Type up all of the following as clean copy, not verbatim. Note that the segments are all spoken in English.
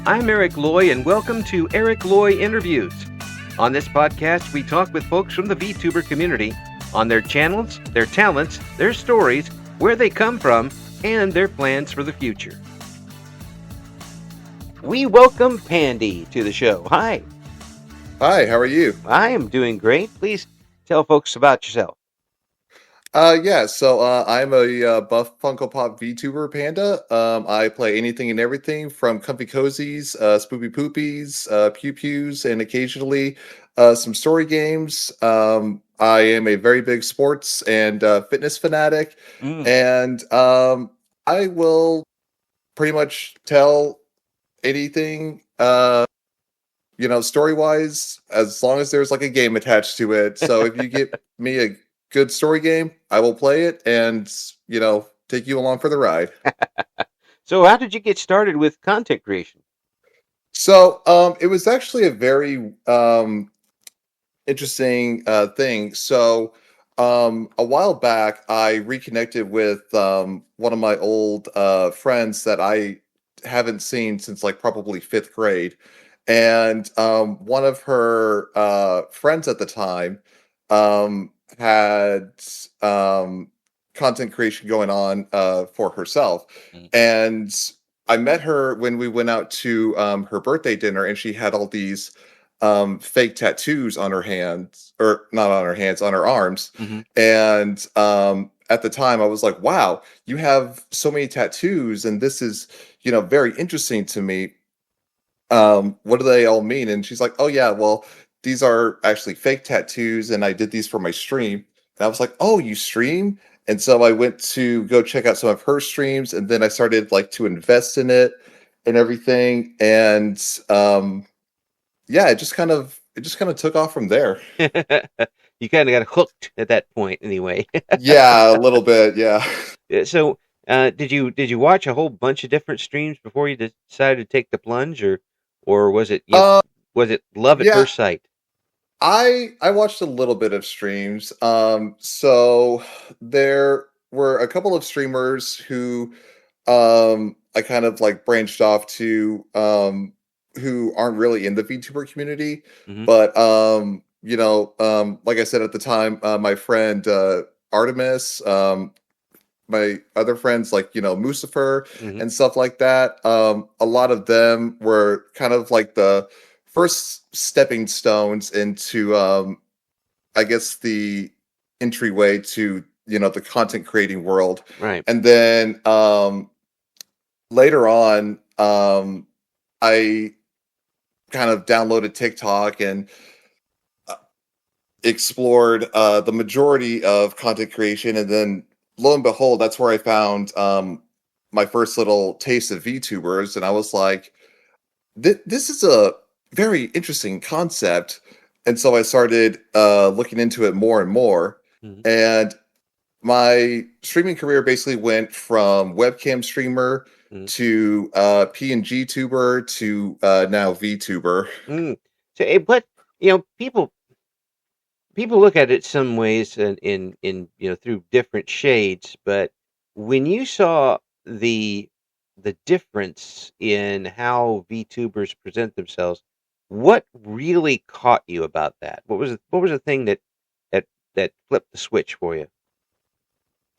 I'm Eric Loy, and welcome to Eric Loy Interviews. On this podcast, we talk with folks from the VTuber community on their channels, their talents, their stories, where they come from, and their plans for the future. We welcome Pandy to the show. Hi. Hi, how are you? I am doing great. Please tell folks about yourself. I'm a buff Funko Pop VTuber panda. I play anything and everything from comfy cozies, spoopy poopies, pew pews, and occasionally some story games. I am a very big sports and fitness fanatic, Mm. and I will pretty much tell anything, story wise, as long as there's like a game attached to it. So if you get me a good story game, I will play it and, take you along for the ride. So how did you get started with content creation? It was actually a very interesting thing. A while back, I reconnected with one of my old friends that I haven't seen since like probably fifth grade. And one of her friends at the time had content creation going on for herself. Mm. And I met her when we went out to her birthday dinner, and she had all these fake tattoos on her hands, or not on her hands, on her arms. Mm-hmm. And at the time, I was like, wow, you have so many tattoos, and this is, very interesting to me. What do they all mean? And she's like, oh yeah, well, these are actually fake tattoos, and I did these for my stream. And I was like, oh, you stream? And so I went to go check out some of her streams, and then I started like to invest in it and everything. And yeah, it just kind of took off from there. You kind of got hooked at that point, anyway. Yeah, a little bit, yeah. So, did you watch a whole bunch of different streams before you decided to take the plunge, or was it Uh was it love at yeah, first sight? I watched a little bit of streams. So there were a couple of streamers who I kind of like branched off to who aren't really in the VTuber community, Hmm. but like I said at the time, my friend Artemis, my other friends like Mustafer Hmm. and stuff like that. A lot of them were kind of like the first stepping stones into I guess the entryway to the content creating world. Right. And then later on, I kind of downloaded TikTok and uh, explored the majority of content creation, and then lo and behold, that's where I found my first little taste of VTubers, and I was like, this is a very interesting concept. And so I started looking into it more and more. Hmm. And my streaming career basically went from webcam streamer Hmm. to PNG tuber to now VTuber. Mm. So, but people look at it some ways in through different shades, but when you saw the difference in how VTubers present themselves, what really caught you about that? What was the thing that that flipped the switch for you?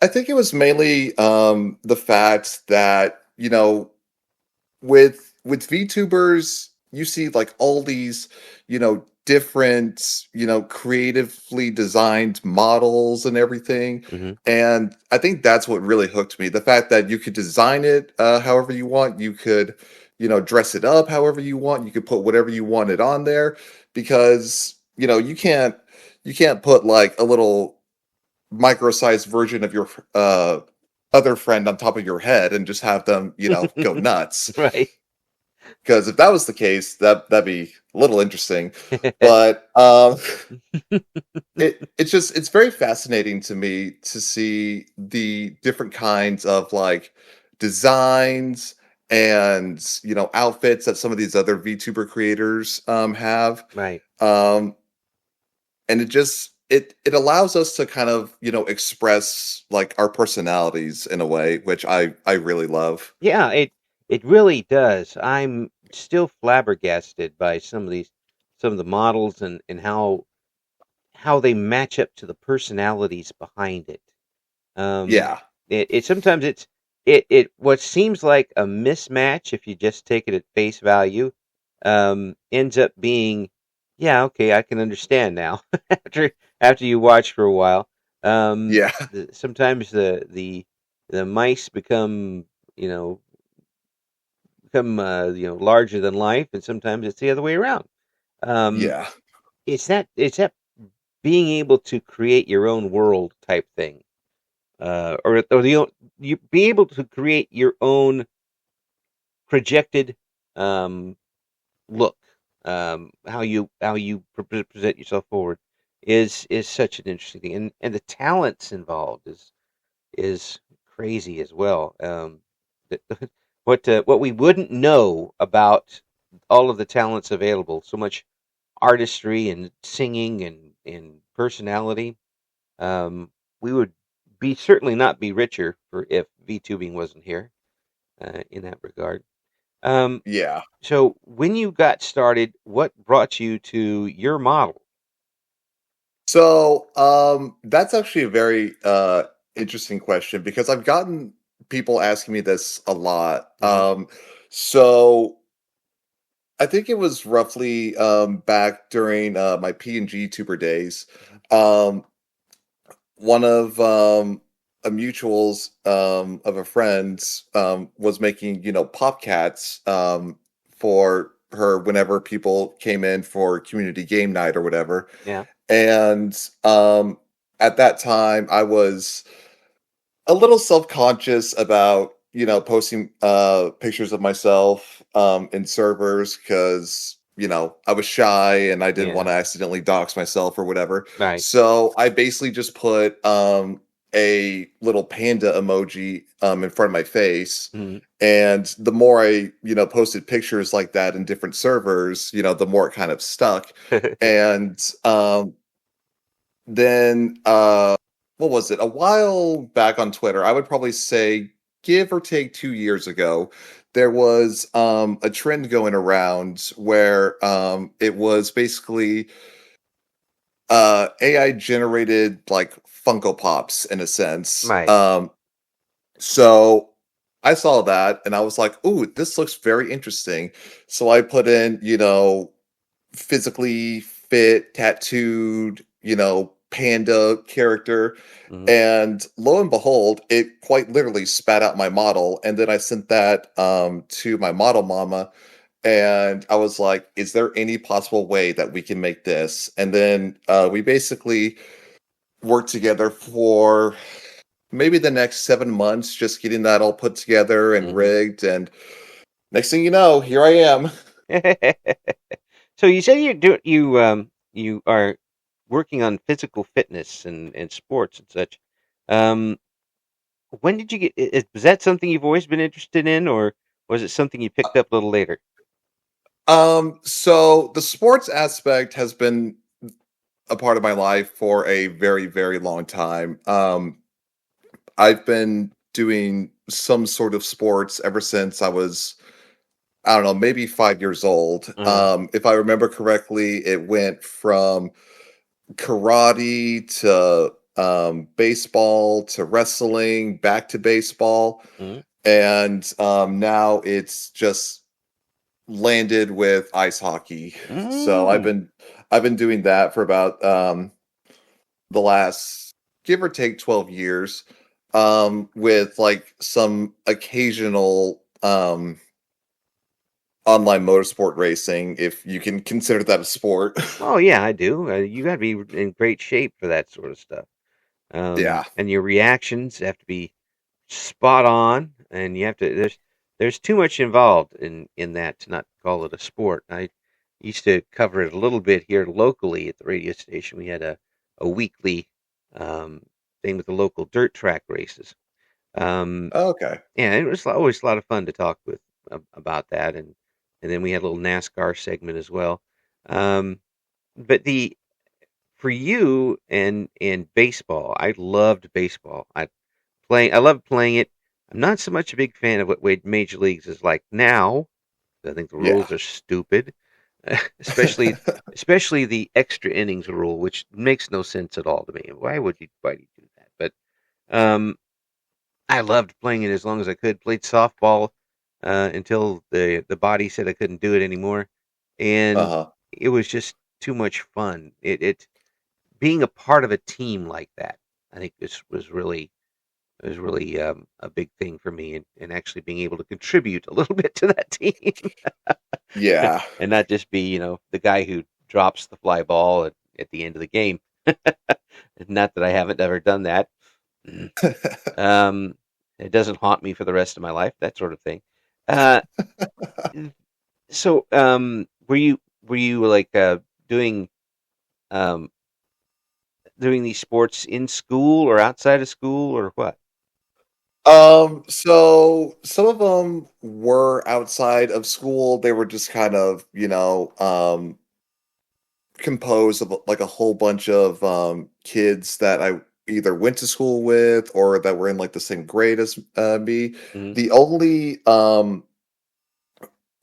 I think it was mainly the fact that, with VTubers, you see like all these, different, creatively designed models and everything. Hmm. And I think that's what really hooked me. The fact that you could design it however you want, you could, dress it up however you want, you could put whatever you wanted on there, because, you can't put like a little micro-sized version of your other friend on top of your head and just have them, go nuts. Right. Because if that was the case, that'd be a little interesting. But it's very fascinating to me to see the different kinds of like designs and outfits that some of these other VTuber creators have. Right. Um, and it allows us to kind of express like our personalities in a way which I really love. Yeah, it really does. I'm still flabbergasted by some of the models and how they match up to the personalities behind it. Um, Yeah, it sometimes it what seems like a mismatch if you just take it at face value, ends up being, yeah, okay, I can understand now after you watch for a while. yeah, Sometimes the mice you know become larger than life, and sometimes it's the other way around. Um, yeah, it's that being able to create your own world type thing, or you be able to create your own projected um, look, how you present yourself forward is such an interesting thing, and the talents involved is crazy as well. What we wouldn't know about all of the talents available, so much artistry and singing and personality. Um, we would be certainly not be richer for if VTubing wasn't here in that regard. Um, yeah. so when you got started, what brought you to your model? So, that's actually a very interesting question because I've gotten people asking me this a lot. Hmm. So I think it was roughly back during my P&G tuber days. Um, one of a mutuals of a friend's was making popcats for her whenever people came in for community game night or whatever. Yeah. And at that time I was a little self-conscious about posting pictures of myself in servers because I was shy and I didn't want Yeah. to accidentally dox myself or whatever. Right. So I basically just put a little panda emoji in front of my face. Hmm. And the more I posted pictures like that in different servers, the more it kind of stuck. And then what was it? A while back on Twitter, I would probably say give or take 2 years ago, there was a trend going around where it was basically AI generated like Funko Pops in a sense. Right. So I saw that and I was like, "Ooh, this looks very interesting." So I put in, physically fit, tattooed, panda character. Hmm. And lo and behold, it quite literally spat out my model. And then I sent that to my model mama. And I was like, is there any possible way that we can make this? And then we basically worked together for maybe the next 7 months, just getting that all put together and Hmm. rigged. And next thing you know, here I am. So you say you are working on physical fitness and sports and such. Um, when did you was that something you've always been interested in, or was it something you picked up a little later? So the sports aspect has been a part of my life for a very, very long time. I've been doing some sort of sports ever since I was, I don't know, maybe 5 years old. Uh-huh. If I remember correctly, it went from karate to baseball to wrestling, back to baseball, Mhm. and now it's just landed with ice hockey. So I've Mm. been I've been doing that for about the last give or take 12 years with like some occasional online motorsport racing if you can consider that a sport. Oh yeah, I do. You got to be in great shape for that sort of stuff. Yeah. And your reactions have to be spot on, and you have to. There's too much involved in that to not call it a sport. I used to cover it a little bit here locally at the radio station. We had a weekly um, thing with the local dirt track races. Um, Okay. yeah, it was always a lot of fun to talk with about that, and then we had a little NASCAR segment as well. But the for you and baseball, I loved baseball. I love playing it. I'm not so much a big fan of what Major Leagues is like now. I think the Yeah. rules are stupid, especially especially the extra innings rule, which makes no sense at all to me. Why do you do that? But I loved playing it as long as I could. Played softball until the body said I couldn't do it anymore, and Uh-huh. it was just too much fun. It being a part of a team like that, I think this was really a big thing for me, and actually being able to contribute a little bit to that team, Yeah. and not just be the guy who drops the fly ball at the end of the game. Not that I haven't ever done that. Mm. Um, it doesn't haunt me for the rest of my life, that sort of thing. Uh, so were you like doing um, doing these sports in school or outside of school or what? So some of them were outside of school. They were just kind of, composed of like a whole bunch of kids that I either went to school with or that were in like the same grade as me. Hmm. The only um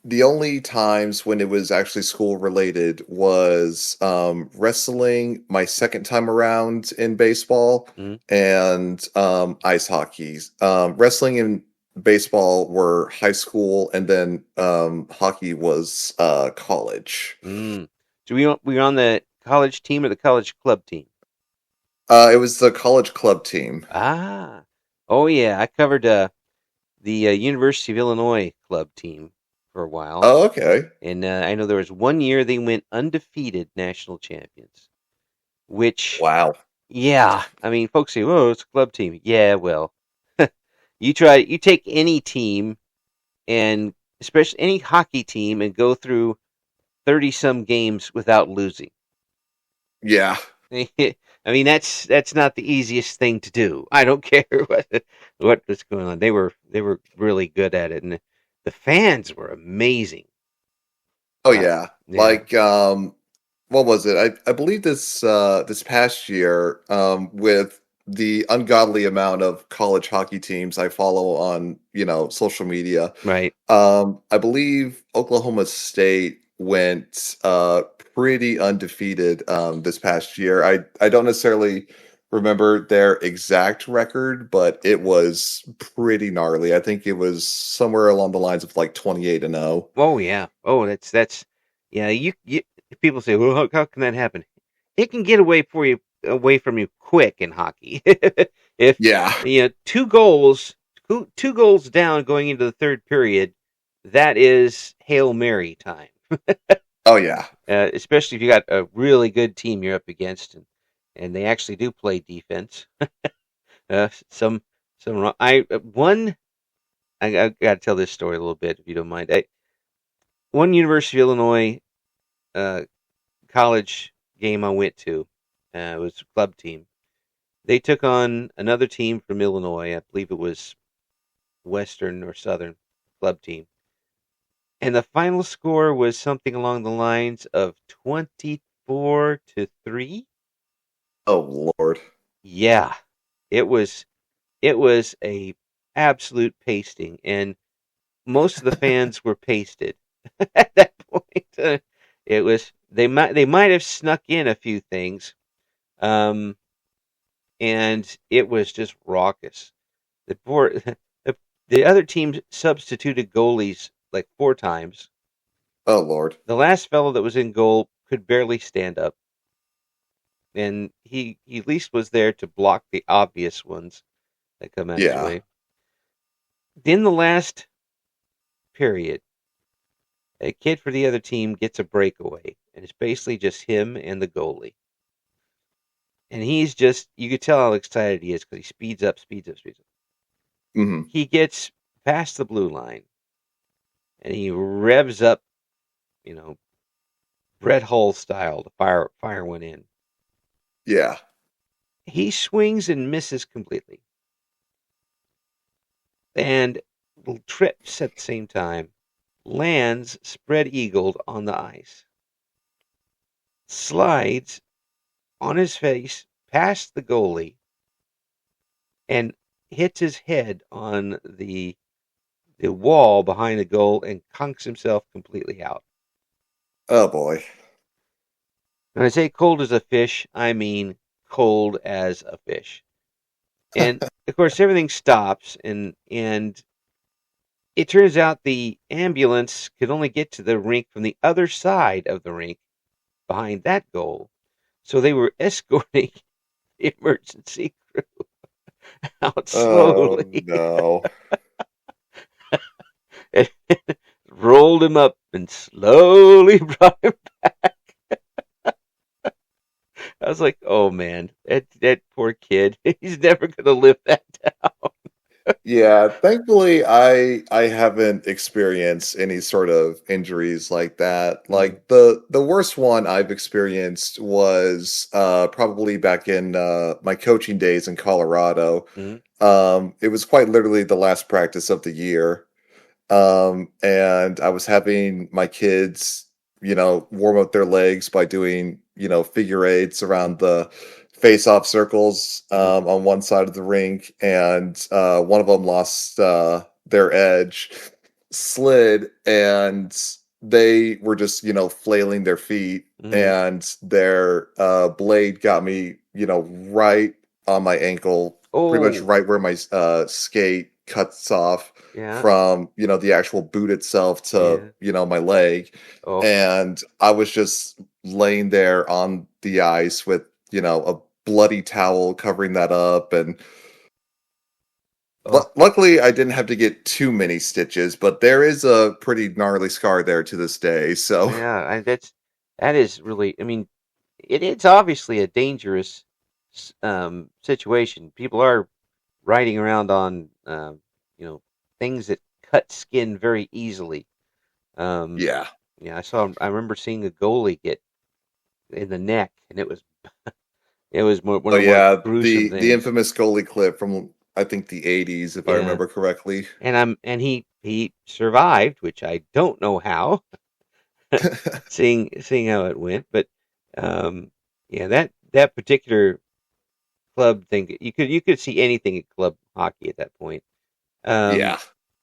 the only times when it was actually school related was wrestling my second time around in baseball Hmm. and ice hockey. Wrestling and baseball were high school, and then hockey was college. Mm. So we were on the college team or the college club team? It was the college club team. Ah, oh yeah, I covered the University of Illinois club team for a while, Oh, okay. and I know there was one year they went undefeated national champions. Which, Wow. yeah, I mean, folks say, "Oh, it's a club team." Yeah, well, you take any team and especially any hockey team and go through 30 some games without losing. Yeah. I mean, that's not the easiest thing to do. I don't care what was going on. They were really good at it, and the fans were amazing. Oh Uh, yeah. yeah, Like what was it? I believe this past year with the ungodly amount of college hockey teams I follow on, social media. right. I believe Oklahoma State went pretty undefeated this past year. I don't necessarily remember their exact record, but it was pretty gnarly. I think it was somewhere along the lines of like 28-0. Oh yeah. Oh, that's yeah. You people say, well, how can that happen? It can get away from you quick in hockey. If Yeah. two goals down going into the third period, that is Hail Mary time. Oh yeah. Especially if you got a really good team you're up against, and they actually do play defense. Uh, some I one I got to tell this story a little bit if you don't mind. One University of Illinois uh, college game I went to. It was a club team. They took on another team from Illinois. I believe it was Western or Southern club team. And the final score was something along the lines of 24-3. Oh Lord. Yeah, it was a absolute pasting, and most of the fans were pasted at that point. It was they might have snuck in a few things, um, and it was just raucous. The poor the other team substituted goalies like four times. Oh Lord. The last fellow that was in goal could barely stand up, and he at least was there to block the obvious ones that come at your Yeah. way. In the last period, a kid for the other team gets a breakaway, and it's basically just him and the goalie. And he's just, you could tell how excited he is because he speeds up, speeds up, speeds up. Hmm. He gets past the blue line and he revs up, you know, Brett Hull style to fire one in. Yeah. He swings and misses completely and trips at the same time, lands spread eagled on the ice, slides on his face past the goalie, and hits his head on the wall behind the goal and conks himself completely out. Oh boy. When I say cold as a fish, I mean cold as a fish. And of course, everything stops, and it turns out the ambulance could only get to the rink from the other side of the rink behind that goal. So they were escorting the emergency crew out Oh slowly no. and rolled him up and slowly brought him. I was like, oh man, that poor kid. He's never gonna live that down. Yeah, thankfully I haven't experienced any sort of injuries like that. Mm, Like the worst one I've experienced was probably back in my coaching days in Colorado. mm, It was quite literally the last practice of the year. And I was having my kids, warm up their legs by doing, figure eights mm, around the face-off circles mm. on one side of the rink, and one of them lost their edge, slid, and they were just, flailing their feet, Mm. and their blade got me, right on my ankle, pretty much Oh, right where my skate cuts off yeah, from the actual boot itself to yeah. my leg, Oh, and I was just laying there on the ice with a bloody towel covering that up, and oh, luckily I didn't have to get too many stitches, but there is a pretty gnarly scar there to this day. So yeah. That is really. I mean, it's obviously a dangerous situation. People are riding around on you know things that cut skin very easily. Um, yeah. yeah, I remember seeing a goalie get in the neck, and it was one Oh of the more yeah, gruesome the things. infamous goalie clip from I think the 80s, if I Yeah, remember correctly. and he survived, which I don't know how, seeing how it went, but um, yeah, that particular club thing, you could see anything at club hockey at that point. Um, Yeah.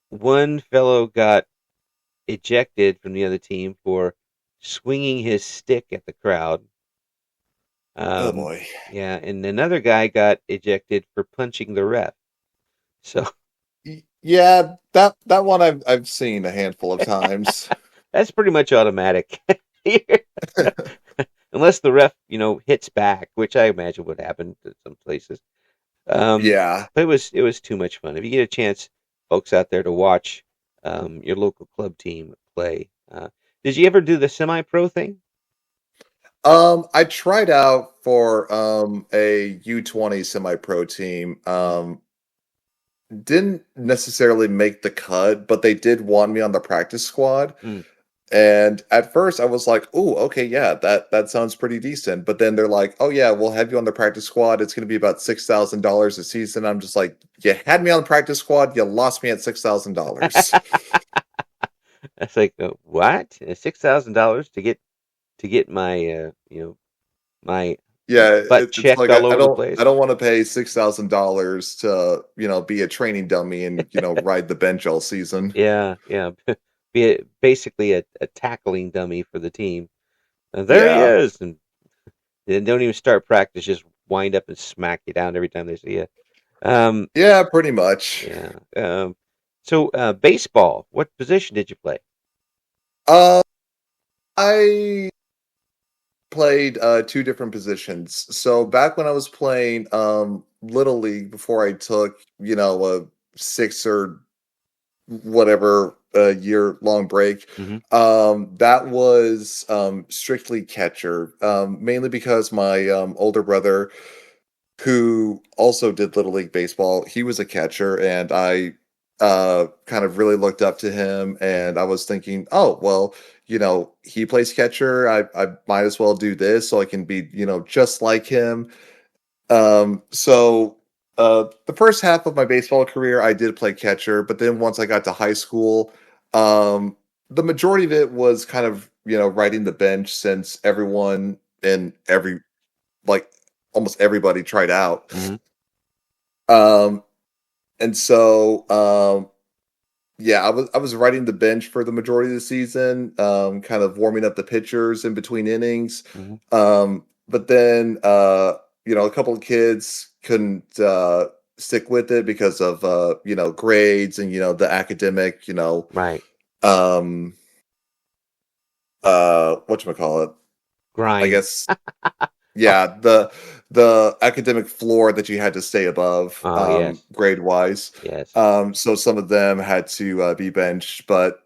one fellow got ejected from the other team for swinging his stick at the crowd. Oh Um, boy. yeah, and another guy got ejected for punching the ref. So Yeah, that one I've seen a handful of times. that's pretty much automatic. Unless the ref, hits back, which I imagine would happen to some places. Yeah. But it was too much fun. If you get a chance, folks out there, to watch your local club team play, did you ever do the semi-pro thing? I tried out for a U20 semi-pro team. Mm, Didn't necessarily make the cut, but they did want me on the practice squad. mm. And at first I was like, "Oh, okay, yeah, that sounds pretty decent." But then they're like, "Oh yeah, we'll have you on the practice squad. It's going to be about $6,000 a season." I'm just like, "You had me on the practice squad. You lost me at $6,000." That's like what? $6,000 to get my my Yeah, butt it's checked like all I over the don't I place. don't want to pay $6,000 to be a training dummy and ride the bench all season. Yeah, yeah. Basically a tackling dummy for the team. And there he Yeah, is, and they don't even start practice, just wind up and smack you down every time they see you. Um, yeah, pretty much. yeah. So baseball. What position did you play? Uh, I played two different positions. So back when I was playing little league before I took a 6 or whatever year long break, Hmm. that was strictly catcher, mainly because my older brother, who also did little league baseball, he was a catcher, and I kind of really looked up to him, Hmm. and I was thinking, oh well, he plays catcher, I might as well do this so I can be just like him. So the first half of my baseball career, I did play catcher, but then once I got to high school, the majority of it was kind of riding the bench, since everyone and like almost everybody tried out. Hmm. Um, and so Yeah, I was riding the bench for the majority of the season, kind of warming up the pitchers in between innings. Hmm. But then a couple of kids couldn't stick with it because of grades and the academic, Right. um whatchamacallit. I Grind. guess Oh, yeah, the academic floor that you had to stay above, oh yes. grade wise. Yes. So some of them had to be benched, but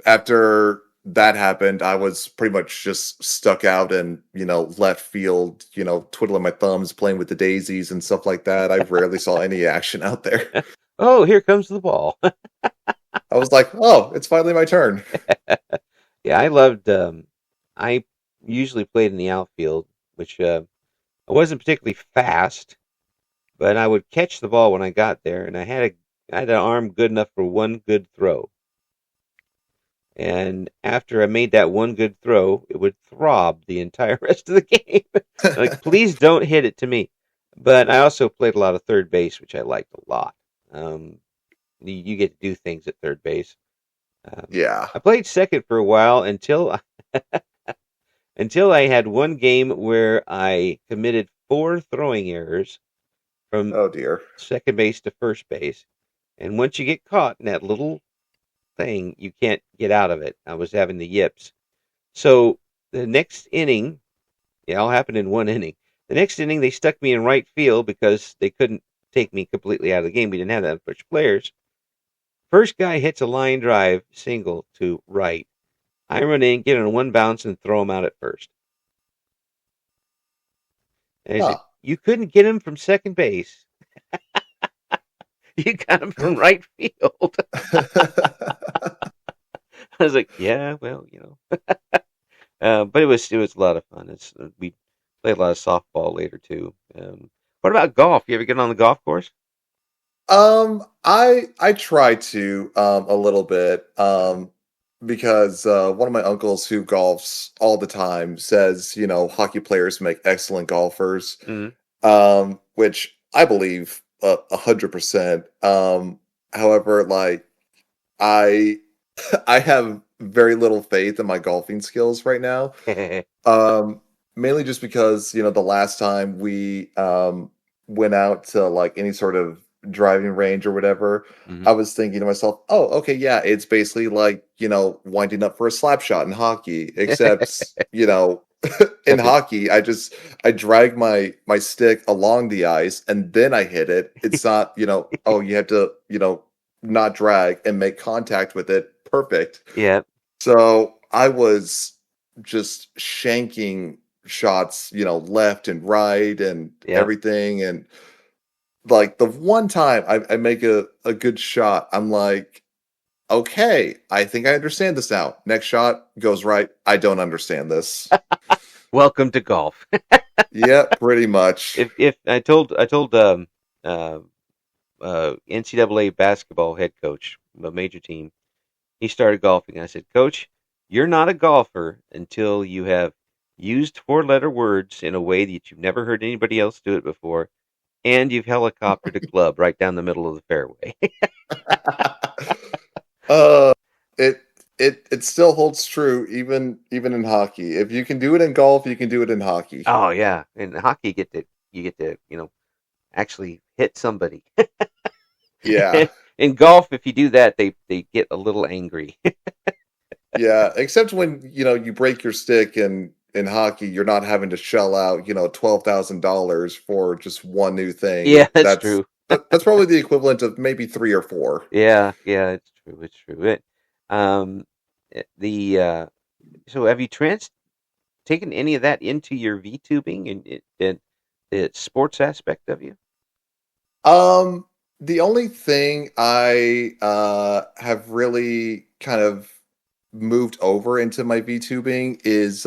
after that happened, I was pretty much just stuck out in left field, twiddling my thumbs, playing with the daisies and stuff like that. I rarely saw any action out there. Oh, here comes the ball. I was like, oh, it's finally my turn. Yeah, I loved. I usually played in the outfield, which I wasn't particularly fast, but I would catch the ball when I got there, and I had an arm good enough for one good throw. And after I made that one good throw, it would throb the entire rest of the game. Like, please don't hit it to me. But I also played a lot of third base, which I liked a lot. Um, you get to do things at third base. Yeah. I played second for a while until I had one game where I committed four throwing errors from Oh dear. second base to first base. And once you get caught in that little thing, you can't get out of it. I was having the yips. So the next inning, it all happened in one inning. The next inning, they stuck me in right field because they couldn't take me completely out of the game. We didn't have that much players. First guy hits a line drive single to right. I run in, get on one bounce, and throw him out at first. And I said, Huh. "You couldn't get him from second base. You got him from right field." I was like, "Yeah, well, you know." But it was a lot of fun. We played a lot of softball later too. What about golf? You ever get on the golf course? I try to a little bit because one of my uncles who golfs all the time says, hockey players make excellent golfers, Mm-hmm. which I believe 100%. However, like I I have very little faith in my golfing skills right now. Um, Mainly just because, the last time we went out to like any sort of driving range or whatever, Hmm. I was thinking to myself, oh, okay, yeah, it's basically like, winding up for a slap shot in hockey, except, in Except it's hockey, I drag my stick along the ice and then I hit it. It's not, oh, you have to, not drag and make contact with it. Perfect. yeah, So I was just shanking shots, left and right and yeah. everything. And like the one time I make a good shot, I'm like, okay, I think I understand this now. Next shot goes right. I don't understand this. Welcome to golf. Yeah, pretty much. If I told uh, NCAA basketball head coach, a major team, he started golfing. I said, Coach, you're not a golfer until you have used four-letter words in a way that you've never heard anybody else do it before, and you've helicoptered a club right down the middle of the fairway. uh it it still holds true even in hockey. If you can do it in golf, you can do it in hockey. Oh yeah, in hockey, you get to actually hit somebody. Yeah. In golf, if you do that, they get a little angry. Yeah, except when, you break your stick in hockey, you're not having to shell out, $12,000 for just one new thing. Yeah, that's That's true. that's probably the equivalent of maybe 3 or 4. Yeah, yeah, it's true. It's true. Um, the so have you taken any of that into your VTubing and the sports aspect of you? Um, the only thing I have really kind of moved over into my VTubing is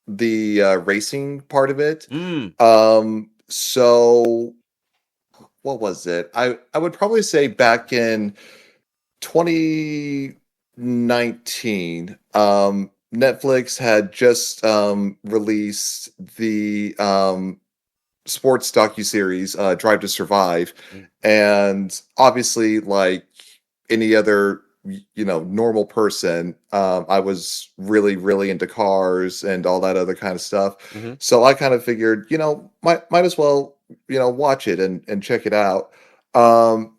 the racing part of it. Mm. So what was it? I would probably say back in 2019, Netflix had just released the sports docuseries Drive to Survive, Mm. and obviously, like, any other normal person, I was really really into cars and all that other kind of stuff. Hmm. So I kind of figured, might as well watch it and check it out. um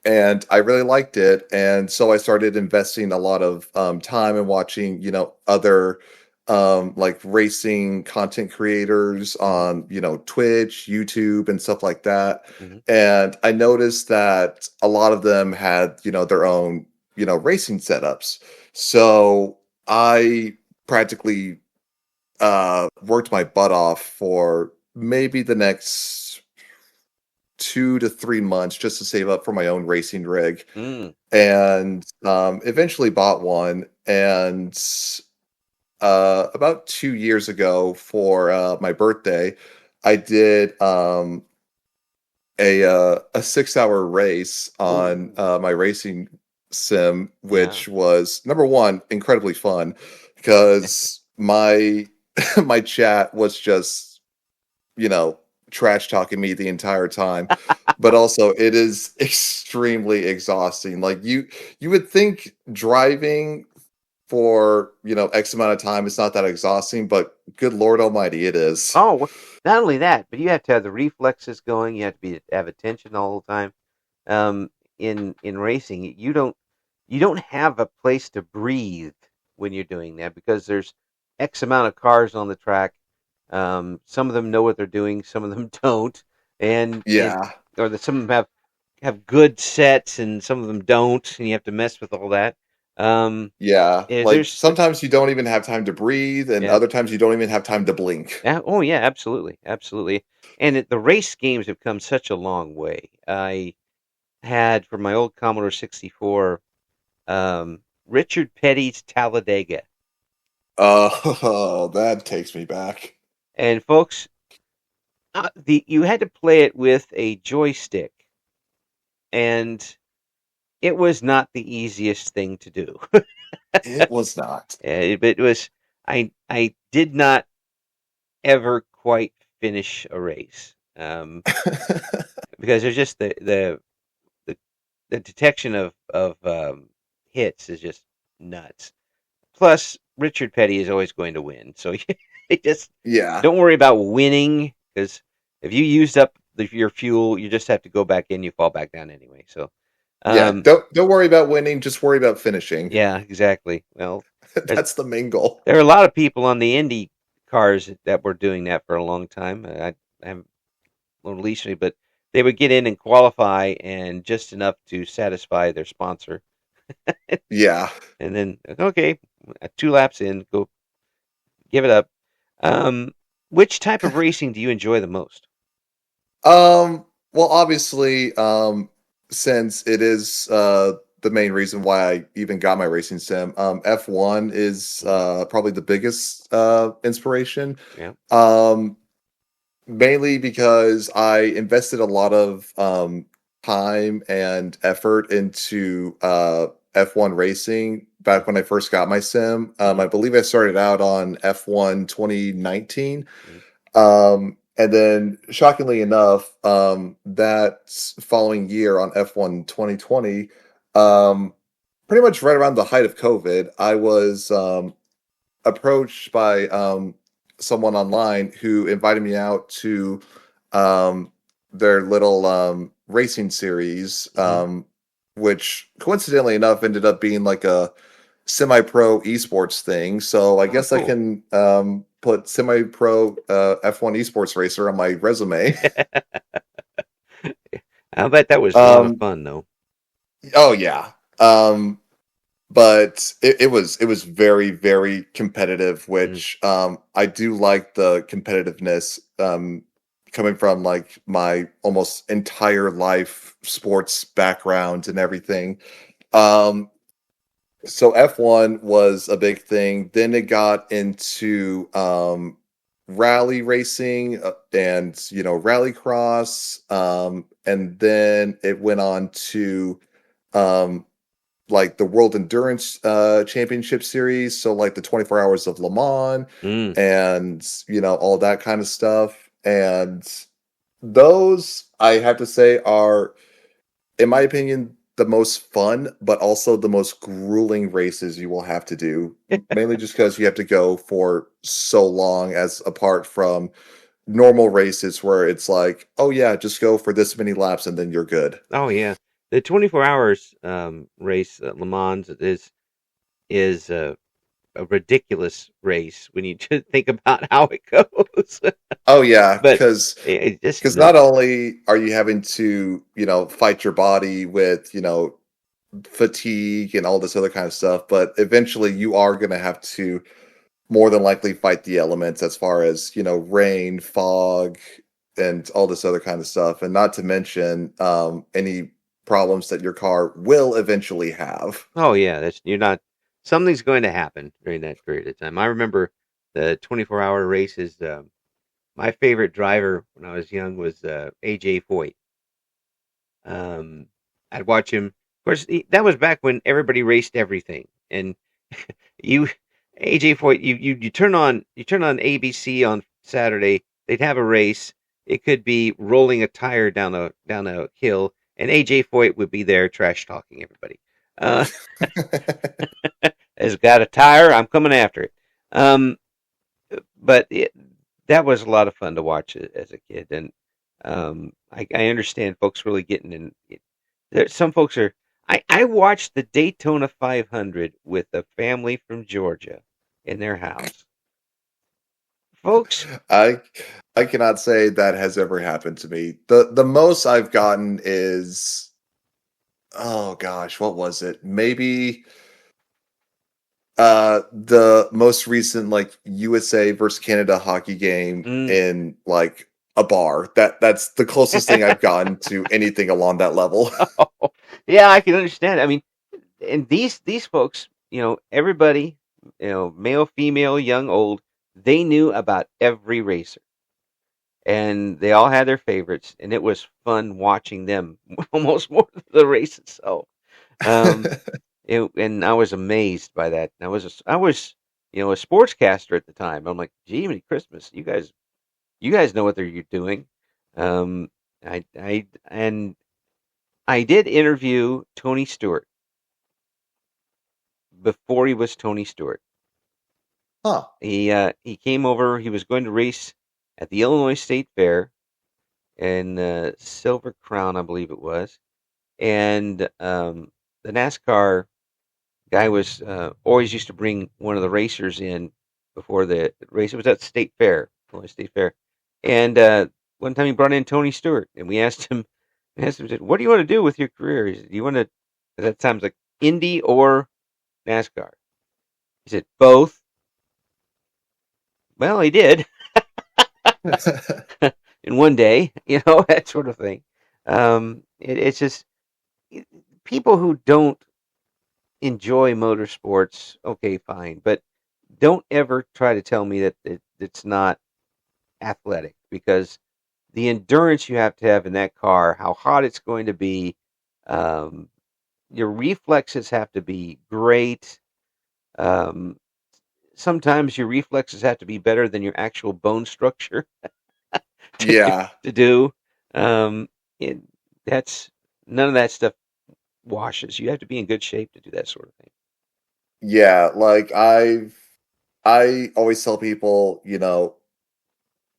and I really liked it, and so I started investing a lot of time in watching other like racing content creators Hmm. on Twitch, YouTube, and stuff like that. Hmm. And I noticed that a lot of them had their own racing setups. So I practically worked my butt off for maybe the next 2 to 3 months just to save up for my own racing rig, Mm. and eventually bought one. And about 2 years ago, for my birthday, I did a 6 hour race on Oh, my racing sim, yeah. which was, number one, incredibly fun because my my chat was just you know, trash talking me the entire time. But also it is extremely exhausting. Like you would think driving for, X amount of time is not that exhausting, but good Lord Almighty, it is. Oh, not only that, but you have to have the reflexes going. You have to have attention the whole time. Um, in racing, you don't have a place to breathe when you're doing that because there's X amount of cars on the track. Some of them know what they're doing, some of them don't, and Yeah. some of them have good sets, and some of them don't, and you have to mess with all that. Um, Yeah. yeah, Like there's sometimes you don't even have time to breathe, and yeah. other times you don't even have time to blink. Oh yeah, absolutely, absolutely. And the race games have come such a long way. I had for my old Commodore 64, Richard Petty's Talladega, Oh, that takes me back. and folks, the you had to play it with a joystick, and it was not the easiest thing to do. It was not. It was. I did not ever quite finish a race, because there's just the the detection of hits is just nuts. Plus, Richard Petty is always going to win, so you just Yeah. don't worry about winning because if you used up your fuel, you just have to go back in. You fall back down anyway. So, Yeah. um, Don't worry about winning, just worry about finishing. yeah, exactly. Well, there's, That's the main goal. there are a lot of people on the Indy cars that were doing that for a long time. I haven't released any, but they would get in and qualify and just enough to satisfy their sponsor, Yeah. and then okay, 2 laps in, go give it up. Um, which type of racing do you enjoy the most? Well, obviously, since it is the main reason why I even got my racing sim, F1 is Hmm. probably the biggest inspiration. Yeah. Um, Mainly because I invested a lot of time and effort into F1 racing back when I first got my sim. Hmm. I believe I started out on F1 2019. Hmm. And then, shockingly enough, that following year on F1 2020, um, pretty much right around the height of COVID, I was approached by someone online who invited me out to um, their little racing series, Hmm. which coincidentally enough ended up being like a semi-pro esports thing. So I Oh, guess I cool. can put semi-pro F1 esports racer on my resume. I bet that was a lot of um, fun, though. oh yeah. Um, but it was very very competitive, Mm. which I do like the competitiveness, coming from like my almost entire life sports background and everything. um so F1 was a big thing. Then it got into rally racing, and rally cross, and then it went on to um like the World Endurance Championship Series, so like the 24 Hours of Le Mans, Mm. and all that kind of stuff. And those, I have to say, are, in my opinion, the most fun, but also the most grueling races you will have to do. Mainly just because you have to go for so long, as apart from normal races where it's like, oh yeah, just go for this many laps and then you're good. Oh yeah, the 24 hours race at Le Mans is a ridiculous race when you just think about how it goes. Oh yeah, But because it's just because nuts. not only are you having to, fight your body with, fatigue and all this other kind of stuff, but eventually you are going to have to more than likely fight the elements as far as, rain, fog, and all this other kind of stuff. And not to mention any problems that your car will eventually have. Oh yeah, that's you're not. Something's going to happen during that period of time. I remember the 24-hour races. My favorite driver when I was young was AJ Foyt. Um, I'd watch him. Of course, that was back when everybody raced everything, and you, AJ Foyt, you turn on ABC on Saturday. They'd have a race. It could be rolling a tire down a hill, and AJ Foyt would be there trash talking everybody. Uh, has got a tire. I'm coming after it. Um, but that was a lot of fun to watch as a kid, and I understand folks really getting in. Some folks are. I watched the Daytona 500 with a family from Georgia in their house, folks. I I cannot say that has ever happened to me. The most I've gotten is, oh gosh, what was it? Maybe the most recent like USA versus Canada hockey game Mm. in like a bar. That's the closest thing I've gotten to anything along that level. Yeah, I can understand. I mean, and these folks, everybody, male, female, young, old, they knew about every racer, and they all had their favorites, and it was fun watching them almost more than the race itself. Um, and I was amazed by that. I was a sportscaster at the time. I'm like, gee, many Christmas, you guys know what you're doing. Um, and I did interview Tony Stewart before he was Tony Stewart. Huh. He came over. He was going to race at the Illinois State Fair in Silver Crown, I believe it was, and the NASCAR guy was always used to bring one of the racers in before the race. It was at State Fair, Illinois State Fair, and one time he brought in Tony Stewart, and we asked him, "What do you want to do with your career?" He said, "Do you want to?" At that time, it's like Indy or NASCAR. He said, "Both." Well, he did in one day, that sort of thing. It's just people who don't enjoy motorsports. Okay, fine, but don't ever try to tell me that it's not athletic, because the endurance you have to have in that car, how hot it's going to be, um, your reflexes have to be great. Um, Sometimes your reflexes have to be better than your actual bone structure to Yeah. to do. Um, it, that's None of that stuff washes. You have to be in good shape to do that sort of thing. Yeah, like I always tell people,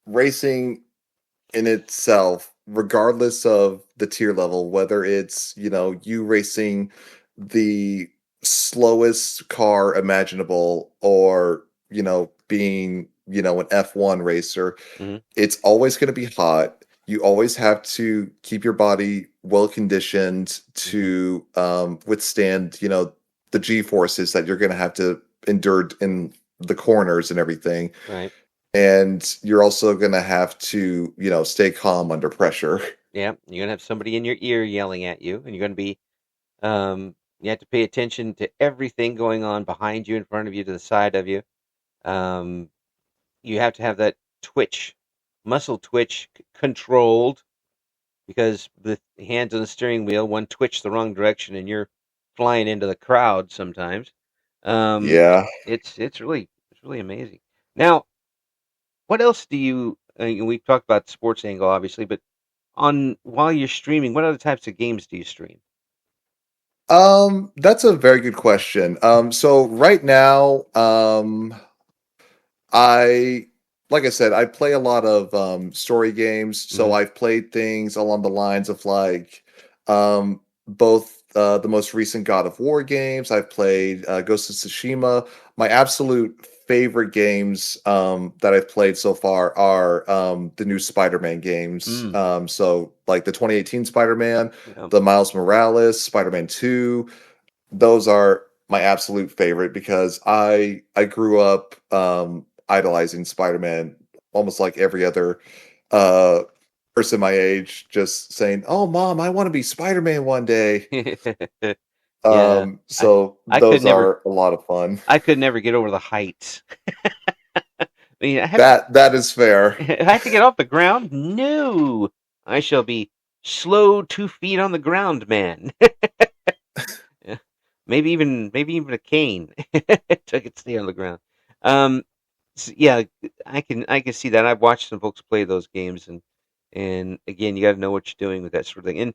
racing in itself, regardless of the tier level, whether it's, you racing the slowest car imaginable or, being, an F1 racer, Hmm. it's always going to be hot. You always have to keep your body well conditioned Hmm. to withstand, the G forces that you're going to have to endure in the corners and everything. Right. And you're also going to have to, stay calm under pressure. Yeah, you're gonna have somebody in your ear yelling at you, and you're gonna be you have to pay attention to everything going on behind you, in front of you, to the side of you. Um, you have to have that muscle twitch controlled, because the hands on the steering wheel, one twitch the wrong direction, and you're flying into the crowd sometimes. Um, Yeah. it's really amazing. Now, what else do you? We've talked about the sports angle, obviously, but on while you're streaming, what other types of games do you stream? That's a very good question. So right now, I like I said, I play a lot of story games. So Hmm. I've played things along the lines of like both the most recent God of War games. I've played Ghost of Tsushima. My absolute favorite games that I've played so far are the new Spider-Man games. Mm. So like the 2018 Spider-Man, Yeah. the Miles Morales, Spider-Man 2, those are my absolute favorite because I grew up idolizing Spider-Man almost like every other uh person my age, just saying, "Oh mom, I want to be Spider-Man one day." Yeah. I So I could those never are a lot of fun. I could never get over the heights. I mean, That is fair. I have to get off the ground? No. I shall be slow 2 feet on the ground, man. Yeah. Maybe even a cane so I could stay on the ground. Um, yeah, I can see that. I've watched some folks play those games, and again, you got to know what you're doing with that sort of thing. And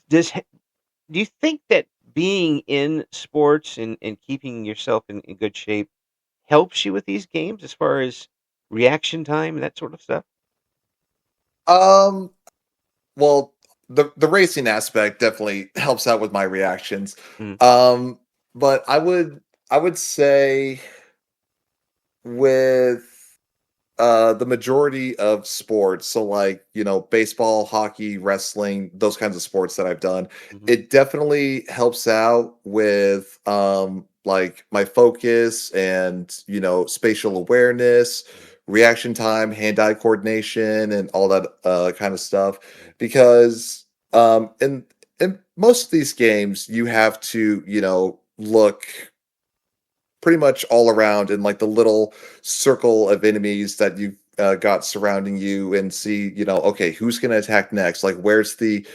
does do you think that being in sports and keeping yourself in good shape helps you with these games as far as reaction time and that sort of stuff? Um well, the racing aspect definitely helps out with my reactions. Mm, Um but I would say with the majority of sports, so like, baseball, hockey, wrestling, those kinds of sports that I've done, mhm, it definitely helps out with like my focus and, spatial awareness, mhm, reaction time, hand-eye coordination, and all that kind of stuff. mhm, Because in most of these games, you have to, look pretty much all around in like the little circle of enemies that you got surrounding you and see, okay, who's going to attack next? Like, where's the,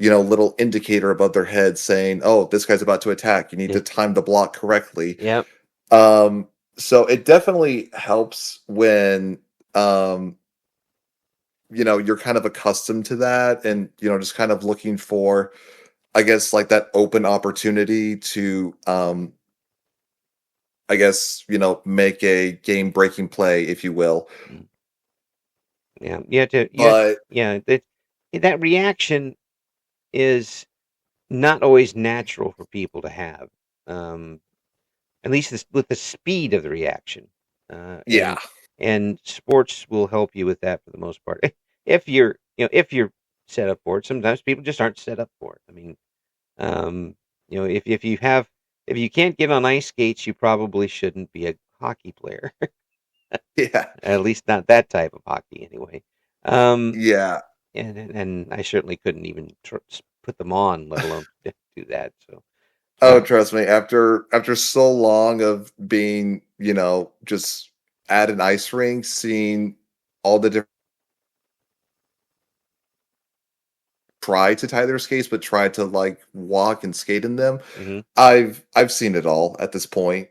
little indicator above their head saying, oh, this guy's about to attack. You need yeah, to time the block correctly. yep, Um, so it definitely helps when, um, you're kind of accustomed to that and, just kind of looking for, I guess, like that open opportunity to, I guess, make a game breaking play, if you will. mm, yeah, you have to, But yeah, that reaction is not always natural for people to have. Um, at least with the speed of the reaction, uh, yeah, and and sports will help you with that for the most part. If you're set up for it. Sometimes people just aren't set up for it. I mean, um, if you can't get on ice skates, you probably shouldn't be a hockey player. yeah, At least not that type of hockey, anyway. Um, yeah. and I certainly couldn't even put them on, let alone do that. So, Oh, uh, trust me, after so long of being, just at an ice rink, seeing all the different try to tie their skates, but try to like walk and skate in them. mhm. I've seen it all at this point.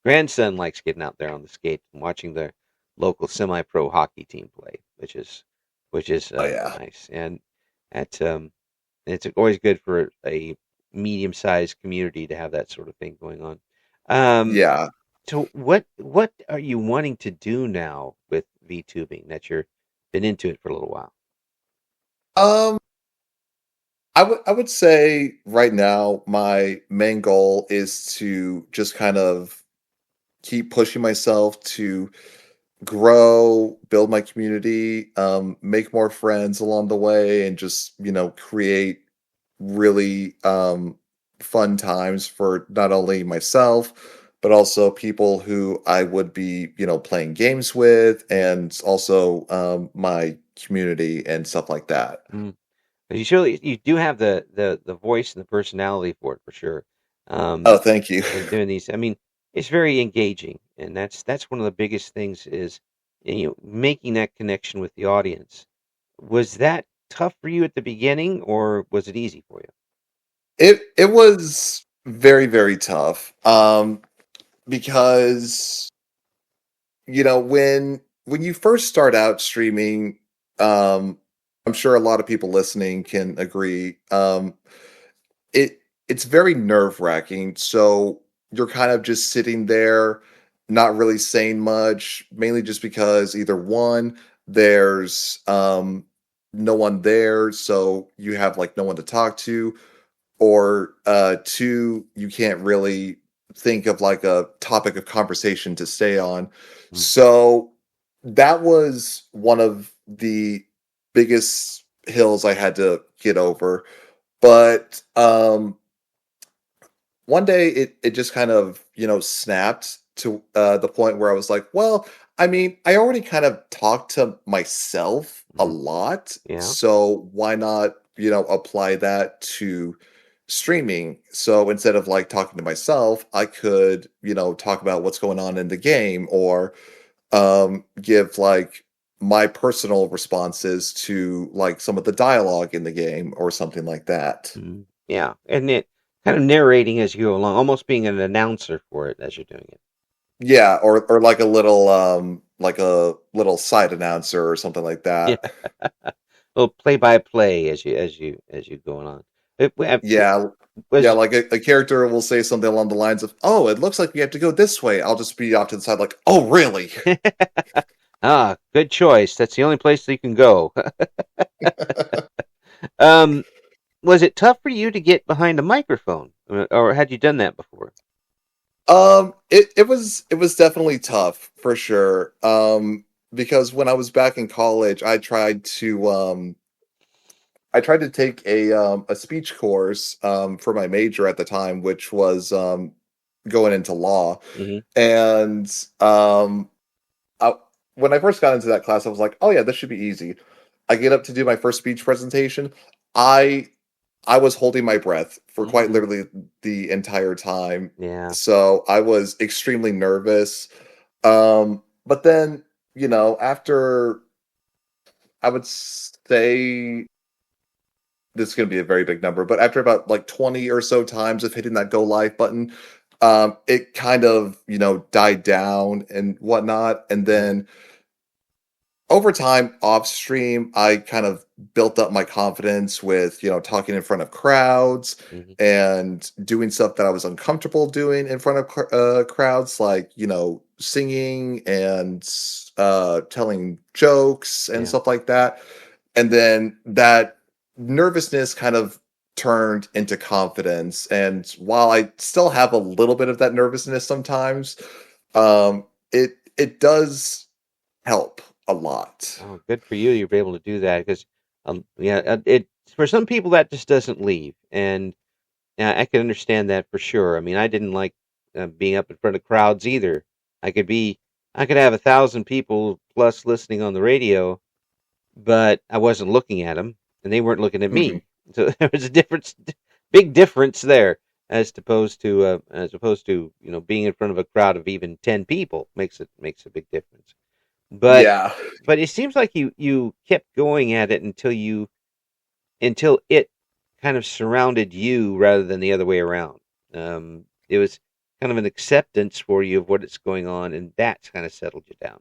Grandson likes getting out there on the skates and watching the local semi-pro hockey team play, which is Oh yeah, nice, and at it's always good for a medium-sized community to have that sort of thing going on. Um, yeah. so what are you wanting to do now with VTubing that you're been into it for a little while? Um, I would say right now my main goal is to just kind of keep pushing myself to grow, build my community, make more friends along the way, and just, create really fun times for not only myself, but also people who I would be, playing games with, and also my community and stuff like that. Mm. 'Cause you do have the voice and the personality for it for sure. Oh, Um, thank you. and doing these, I mean, it's very engaging, and that's one of the biggest things is making that connection with the audience. Was that tough for you at the beginning, or was it easy for you? It was very, very tough. Because when you first start out streaming, um I'm sure a lot of people listening can agree. it's very nerve-wracking, so you're kind of just sitting there, not really saying much, mainly just because either 1, there's, no one there, so you have, like, no one to talk to, or, 2, you can't really think of, like, a topic of conversation to stay on. Mm. So, that was one of the biggest hills I had to get over, but, one day it just kind of, snapped to, the point where I was like, "Well, I mean, I already kind of talk to myself a Mhm. lot, Yeah. so why not, apply that to streaming?" So instead of, like, talking to myself, I could, talk about what's going on in the game or, give, like, my personal responses to, like, some of the dialogue in the game or something like that. Mhm. Yeah, and it kind of narrating as you go along, almost being an announcer for it as you're doing it. Yeah, or like a little side announcer or something like Yeah. that. Well, play by play as you going on. Yeah, yeah, Was like a character will say something along the lines of, "Oh, it looks like we have to go this way." I'll just be off to the side like, "Oh, really?" good choice. That's the only place that you can go. um, was it tough for you to get behind a microphone, or had you done that before? It was definitely tough for sure. Because when I was back in college, I tried to take a speech course for my major at the time, which was going into law. Hmm. And I, when I first got into that class, I was like, "Oh yeah, this should be easy." I get up to do my first speech presentation. I I was holding my breath for quite Hmm. literally the entire time. Yeah. So I was extremely nervous. But then, after I would say this is going to be a very big number, but after about like 20 or so times of hitting that go live button, it kind of, died down and whatnot. And Hmm. then over time off stream, I kind of built up my confidence with, talking in front of crowds Hmm. and doing stuff that I was uncomfortable doing in front of crowds, like, singing and telling jokes and Yeah. stuff like that. And then that nervousness kind of turned into confidence. And while I still have a little bit of that nervousness sometimes, it does help a lot. Oh, good for you. You're able to do that because, yeah, it for some people that just doesn't leave, and I can understand that for sure. I mean, I didn't like being up in front of crowds either. I could be, I could have 1,000 people plus listening on the radio, but I wasn't looking at them, and they weren't looking at Mhm. me. So there was a difference, big difference there, as opposed to being in front of a crowd of even 10 people makes a big difference. But Yeah. but it seems like you kept going at it until it kind of surrounded you rather than the other way around. It was kind of an acceptance for you of what is going on, and that's kind of settled you down.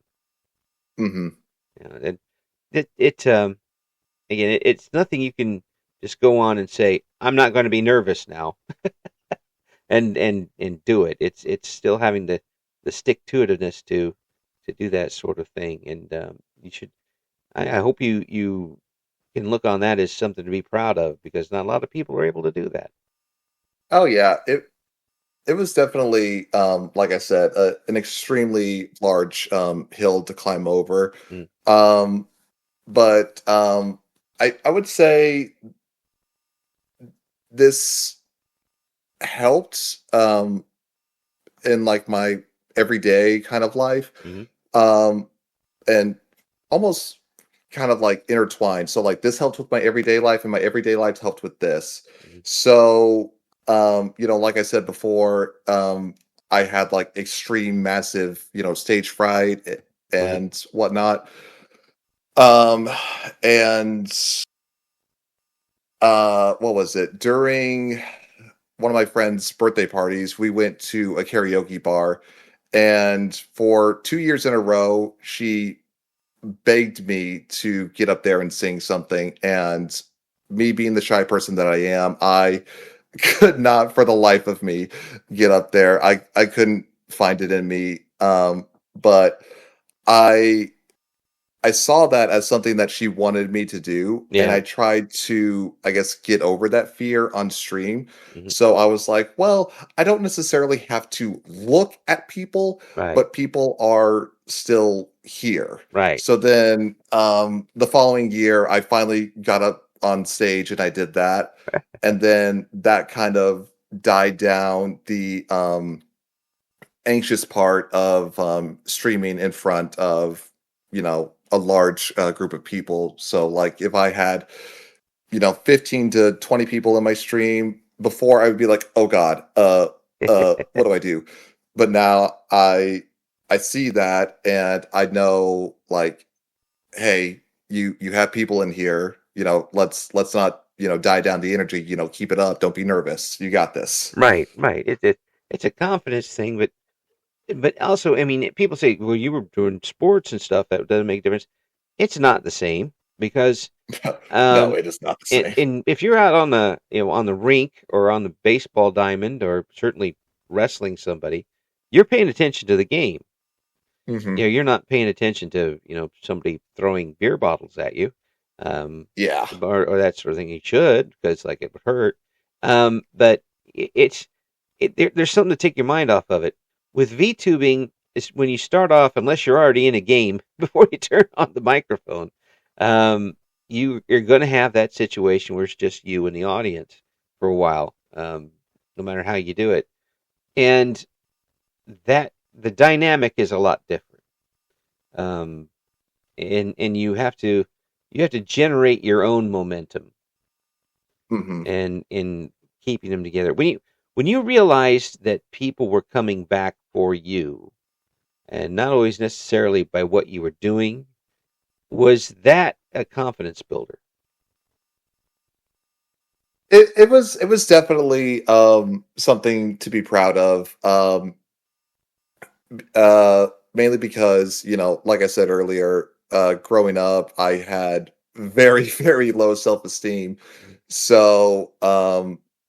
Mhm. And it again, it's nothing you can just go on and say, "I'm not going to be nervous now," and do it. It's still having the stick to itiveness to do that sort of thing, and you should. I hope you can look on that as something to be proud of because not a lot of people are able to do that. Oh, yeah. It was definitely, like I said, an extremely large, hill to climb over. Mm, Um, but I would say this helped, in, like, my everyday kind of life, mm-hmm, um, and almost kind of, like, intertwined. So, like, this helped with my everyday life, and my everyday life helped with this. hmm. So, like I said before, I had, like, extreme, massive, stage fright Right. and whatnot. Um, and, what was it? During one of my friend's birthday parties, we went to a karaoke bar, and for 2 years in a row, she begged me to get up there and sing something, and me being the shy person that I am, I could not for the life of me get up there. I couldn't find it in me. But I I saw that as something that she wanted me to do, and Yeah. I tried to, I guess, get over that fear on stream. Hmm. So I was like, well, I don't necessarily have to look at people, Right. but people are still here. Right. So then the following year, I finally got up on stage and I did that. And then that kind of died down the anxious part of streaming in front of a large group of people. So like if I had 15 to 20 people in my stream before, I would be like, oh god, what do I do? But now I see that and I know, like, hey, you have people in here, let's not die down the energy, keep it up, don't be nervous, you got this. Right. Right. It's a confidence thing, but also, I mean, people say, well, you were doing sports and stuff. That doesn't make a difference. It's not the same because No, um, it is not the and, same. and if you're out on the on the rink or on the baseball diamond or certainly wrestling somebody, you're paying attention to the game. Hmm. You're not paying attention to somebody throwing beer bottles at you, um, Yeah. or that sort of thing. You should, because like it would hurt. But it's there's something to take your mind off of it. With VTubing, is when you start off, unless you're already in a game before you turn on the microphone, um, you're going to have that situation where it's just you and the audience for a while, no matter how you do it, and that the dynamic is a lot different. Um, and you have to generate your own momentum Hmm. and in keeping them together. When you realized that people were coming back for you, and not always necessarily by what you were doing, was that a confidence builder? It was definitely something to be proud of. Mainly because, like I said earlier, growing up, I had very, very low self-esteem. So,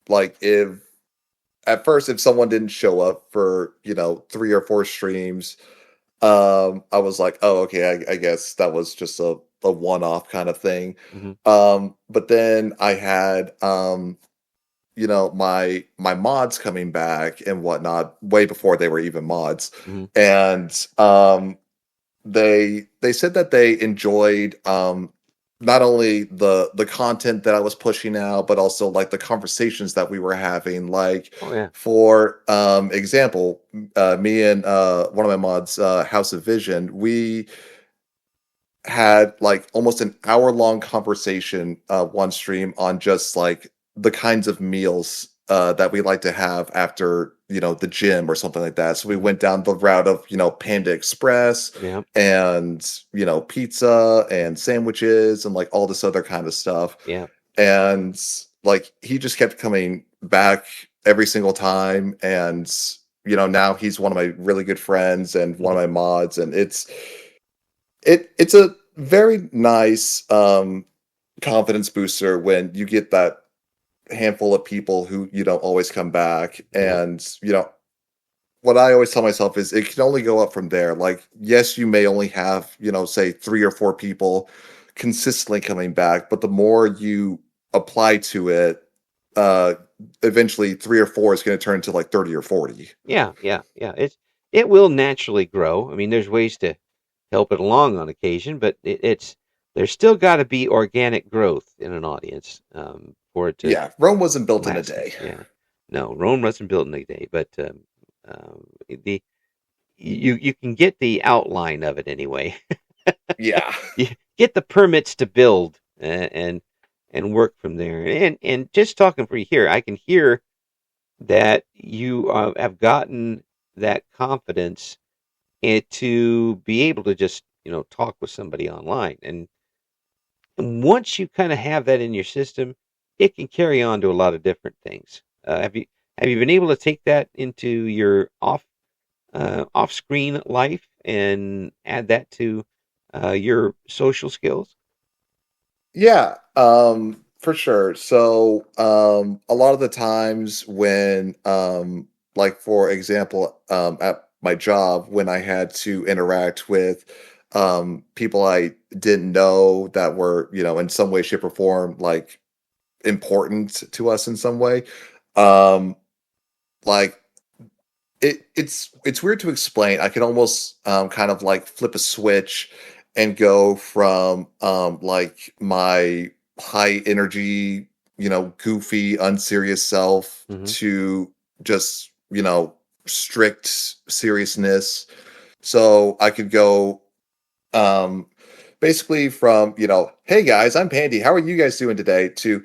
like if at first, if someone didn't show up for, 3 or 4 streams, I was like, oh, okay, I guess that was just a one-off kind of thing. Hmm. But then I had my mods coming back and whatnot way before they were even mods. Hmm. And they said that they enjoyed not only the content that I was pushing out, but also like the conversations that we were having. Like, Oh yeah. for example, me and one of my mods, House of Vision, we had like almost an hour long conversation one stream on just like the kinds of meals that we like to have after the gym or something like that. So we Hmm. went down the route of Panda Express Yeah. and pizza and sandwiches and like all this other kind of stuff. Yeah. And like he just kept coming back every single time, and now he's one of my really good friends and one Hmm. of my mods, and it's a very nice confidence booster when you get that handful of people who don't always come back. Yeah. And what I always tell myself is it can only go up from there. Like, yes, you may only have say 3 or 4 people consistently coming back, but the more you apply to it, uh eventually 3 or 4 is going to turn to like 30 or 40. Yeah. Yeah. Yeah. It will naturally grow. I mean, there's ways to help it along on occasion, but there's still got to be organic growth in an audience for it to Yeah, Rome wasn't built in a last. day. Yeah, no, Rome wasn't built in a day, but the you can get the outline of it anyway. Yeah. You get the permits to build and work from there. And just talking for you here, I can hear that you have gotten that confidence to be able to just talk with somebody online, and once you kind of have that in your system, it can carry on to a lot of different things. Have you been able to take that into your off screen life and add that to your social skills? Yeah. For sure. So, a lot of the times when, like for example, at my job, when I had to interact with people I didn't know that were, in some way, shape, or form, like important to us in some way, um, like it's weird to explain. I can almost kind of like flip a switch and go from like my high energy, goofy, unserious self Hmm. to just, strict seriousness. So I could go um basically from, hey guys, I'm Pandy. How are you guys doing today? To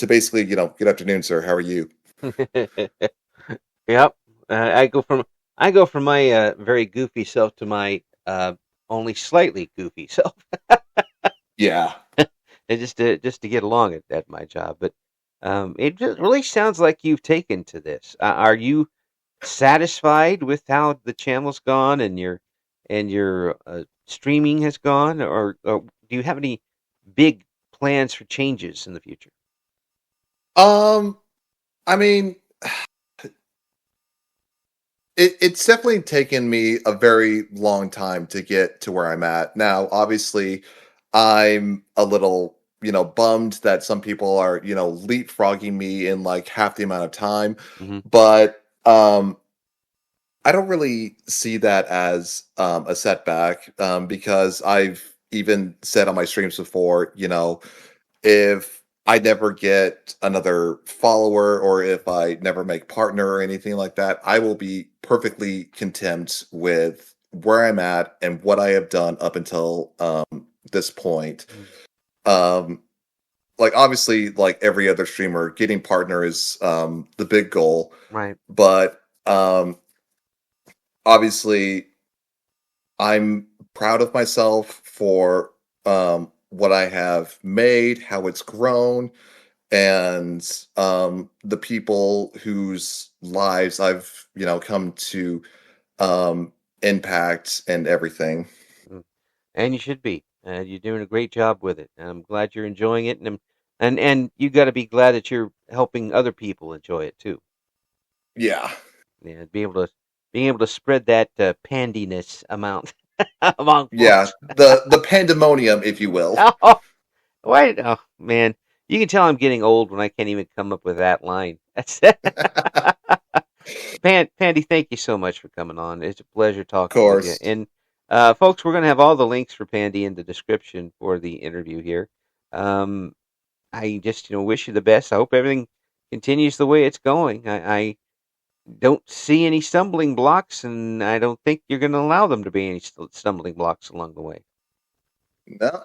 basically, good afternoon, sir. How are you? Yep. I go from my very goofy self to my only slightly goofy self, Yeah. and just to get along at my job. But it just really sounds like you've taken to this. Are you satisfied with how the channel's gone and your streaming has gone, or do you have any big plans for changes in the future? Um, I mean, it's definitely taken me a very long time to get to where I'm at. Now, obviously, I'm a little, bummed that some people are, leapfrogging me in like half the amount of time, Hmm. but I don't really see that as a setback because I've even said on my streams before, if I never get another follower or if I never make partner or anything like that, I will be perfectly content with where I'm at and what I have done up until this point. Um, like obviously, like every other streamer, getting partner is the big goal, Right. but obviously, I'm proud of myself for what I have made, how it's grown, and the people whose lives I've come to impact and everything. Mm. And you should be. You're doing a great job with it. And I'm glad you're enjoying it, and you got to be glad that you're helping other people enjoy it too. Yeah, Yeah, being able to spread that pandiness amount among yeah, folks. the pandemonium, if you will. Oh, wait, oh man, you can tell I'm getting old when I can't even come up with that line. That's Pandy. Thank you so much for coming on. It's a pleasure Of talking with you. course. And folks, we're going to have all the links for Pandy in the description for the interview here. Um, I just wish you the best. I hope everything continues the way it's going. I don't see any stumbling blocks, and I don't think you're going to allow them to be any stumbling blocks along the way. No,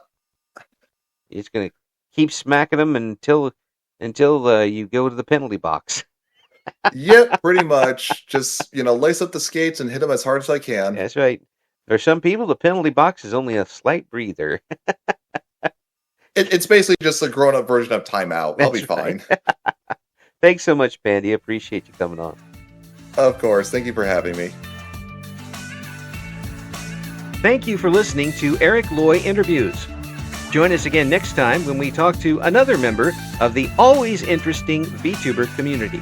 You're just going to keep smacking them until you go to the penalty box. yep, pretty much. Just lace up the skates and hit them as hard as I can. That's right. For some people, the penalty box is only a slight breather. It's basically just a grown-up version of timeout. I'll be That's right. fine. Thanks so much, Pandy. I appreciate you coming on. Of course. Thank you for having me. Thank you for listening to Eric Loy Interviews. Join us again next time when we talk to another member of the always interesting VTuber community.